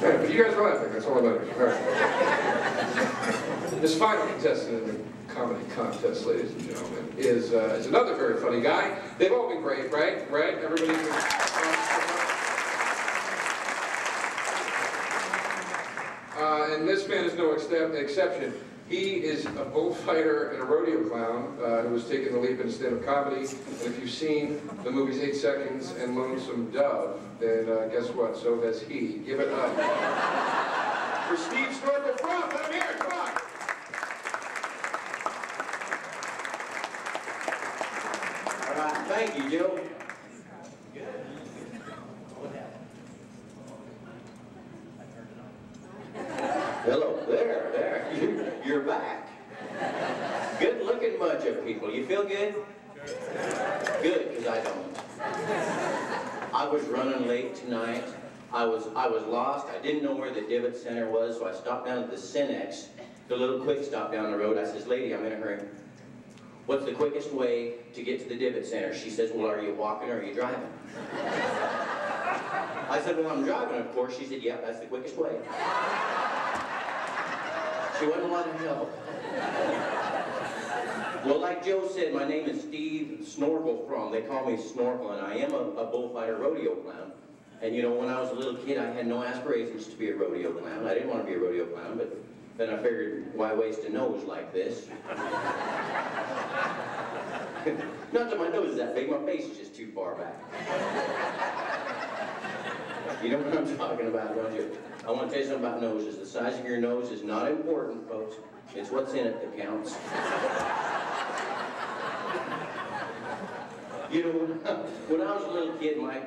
Hey, but you guys are laughing, that's all that matters. All right. This final contestant in the comedy contest, ladies and gentlemen, is another very funny guy. They've all been great, right? Right? Everybody's been and this man is no exception. He is a bullfighter and a rodeo clown who has taken the leap into stand-up comedy. And if you've seen the movies 8 Seconds and Lonesome Dove, then guess what? So has he. Give it up for Steve Snorkle from. Let him hear it. Come on. All right. Thank you, Joe. Hello, there. You're back. Good-looking bunch of people. You feel good? Good, because I don't. I was running late tonight. I was lost. I didn't know where the Divot Center was, so I stopped down at the Cinex, the little quick stop down the road. I says, lady, I'm in a hurry. What's the quickest way to get to the Divot Center? She says, well, are you walking or are you driving? I said, well, I'm driving, of course. She said, yeah, that's the quickest way. She wasn't a lot of help. Well, like Joe said, my name is Steve Snorkle from. They call me Snorkle, and I am a bullfighter rodeo clown. And you know, when I was a little kid, I had no aspirations to be a rodeo clown. I didn't want to be a rodeo clown, but then I figured, why waste a nose like this? Not that my nose is that big, my face is just too far back. You know what I'm talking about, don't you? I want to tell you something about noses. The size of your nose is not important, folks. It's what's in it that counts. You know, when I was a little kid, my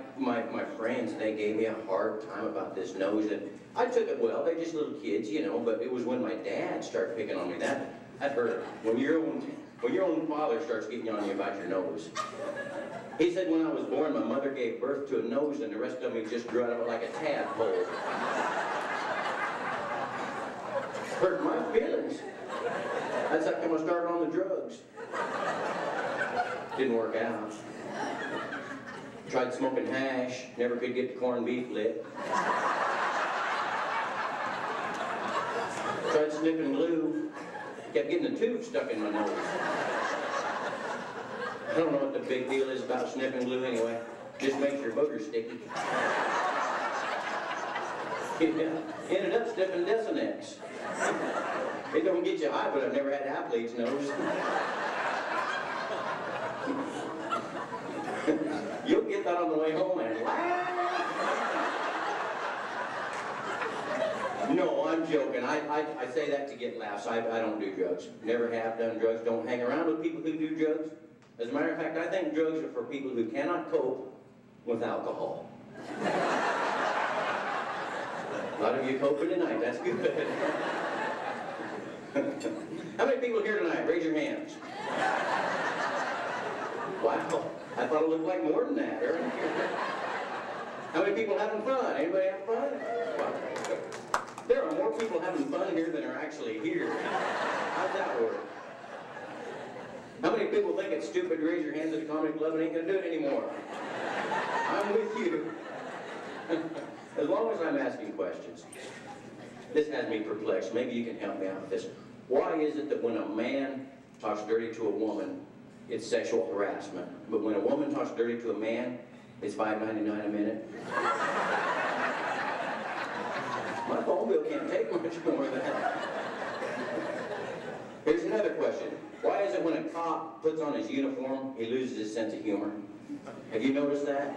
friends, they gave me a hard time about this nose. And I took it well. They're just little kids, you know, but it was when my dad started picking on me. That hurt. When your own father starts getting on you about your nose. He said when I was born, my mother gave birth to a nose and the rest of me just grew out of it like a tadpole. Hurt my feelings. That's how come I started on the drugs. Didn't work out. Tried smoking hash, never could get the corned beef lit. Tried sniffing glue, kept getting the tube stuck in my nose. I don't know what the big deal is about sniffing glue anyway. Just makes your boogers sticky. Ended up sniffing Desinex. It don't get you high, but I've never had an athlete's nose. You'll get that on the way home and laugh. No, I'm joking. I say that to get laughs. I don't do drugs. Never have done drugs. Don't hang around with people who do drugs. As a matter of fact, I think drugs are for people who cannot cope with alcohol. A lot of you coping tonight. That's good. How many people here tonight? Raise your hands. Wow. I thought it looked like more than that. How many people having fun? Anybody having fun? Wow. There are more people having fun here than are actually here. How's that work? How many people think it's stupid to raise your hands at a comedy club and ain't gonna do it anymore? I'm with you. As long as I'm asking questions. This has me perplexed. Maybe you can help me out with this. Why is it that when a man talks dirty to a woman, it's sexual harassment, but when a woman talks dirty to a man, it's $5.99 a minute? My phone bill can't take much more of that. Here's another question. Why is it when a cop puts on his uniform, he loses his sense of humor? Have you noticed that?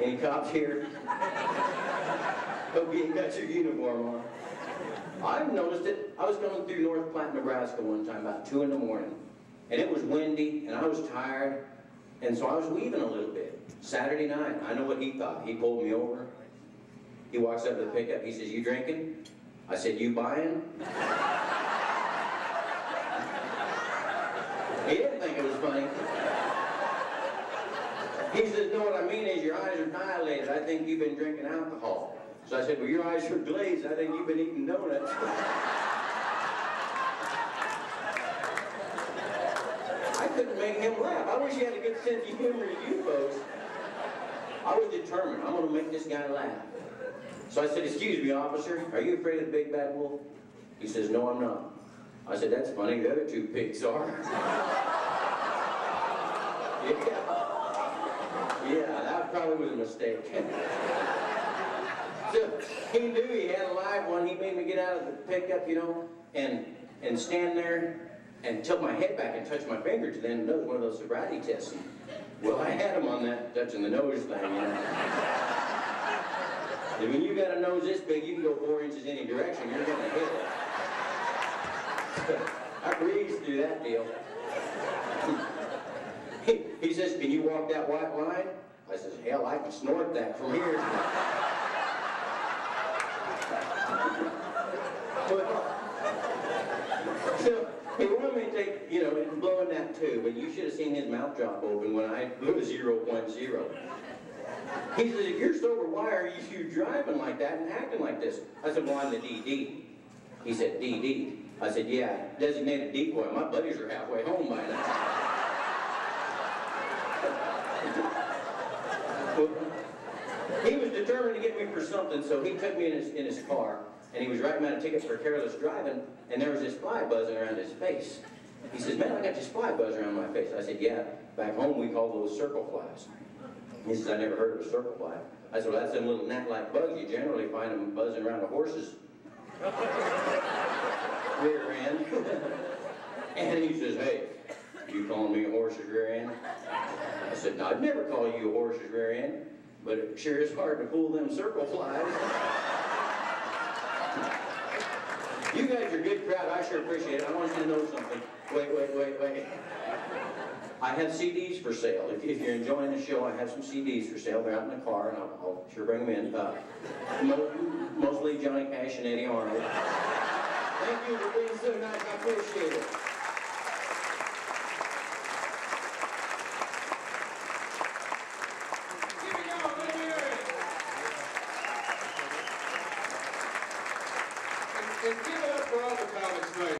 Any cops here? Hope you ain't got your uniform on. I've noticed it. I was coming through North Platte, Nebraska one time, about 2 in the morning. And it was windy, and I was tired, and so I was weaving a little bit. Saturday night, I know what he thought. He pulled me over. He walks up to the pickup. He says, "You drinking?" I said, "You buying?" He didn't think it was funny. He says, "No, what I mean is your eyes are dilated. I think you've been drinking alcohol." So I said, "Well, your eyes are glazed. I think you've been eating donuts." I couldn't make him laugh. I wish he had a good sense of humor as you folks. I was determined. I'm going to make this guy laugh. So I said, excuse me, officer, are you afraid of the big bad wolf? He says, no, I'm not. I said, that's funny, the other two pigs are. Yeah, that probably was a mistake. So he knew he had a live one. He made me get out of the pickup, you know, and stand there and tilt my head back and touch my finger to the end of the nose, one of those sobriety tests. Well, I had him on that touching the nose thing, you know. And when you got a nose this big, you can go 4 inches any direction. You're going to hit it. I breezed through that deal. He says, can you walk that white line? I says, hell, I can snort that from here. So he wanted me to take, you know, blowing that tube, and you should have seen his mouth drop open when I blew a 0.0. He says, if you're sober, why are you driving like that and acting like this? I said, well, I'm the DD. He said, DD. I said, yeah, designated decoy. My buddies are halfway home by now. He was determined to get me for something, so he took me in his car, and he was writing out a ticket for careless driving, and there was this fly buzzing around his face. He says, man, I got this fly buzzing around my face. I said, yeah, back home we call those circle flies. He says, I never heard of a circle fly. I said, well, that's them little gnat-like bugs. You generally find them buzzing around a horse's rear end. And he says, hey, you calling me a horse's rear end? I said, no, I'd never call you a horse's rear end, but it sure is hard to fool them circle flies. You guys are a good crowd. I sure appreciate it. I want you to know something. Wait. I have CDs for sale. If you're enjoying the show, I have some CDs for sale. They're out in the car, and I'll sure bring them in. Mostly Johnny Cash and Eddie Arnold. Thank you for being so nice. I appreciate it. And give it up for all the comics tonight.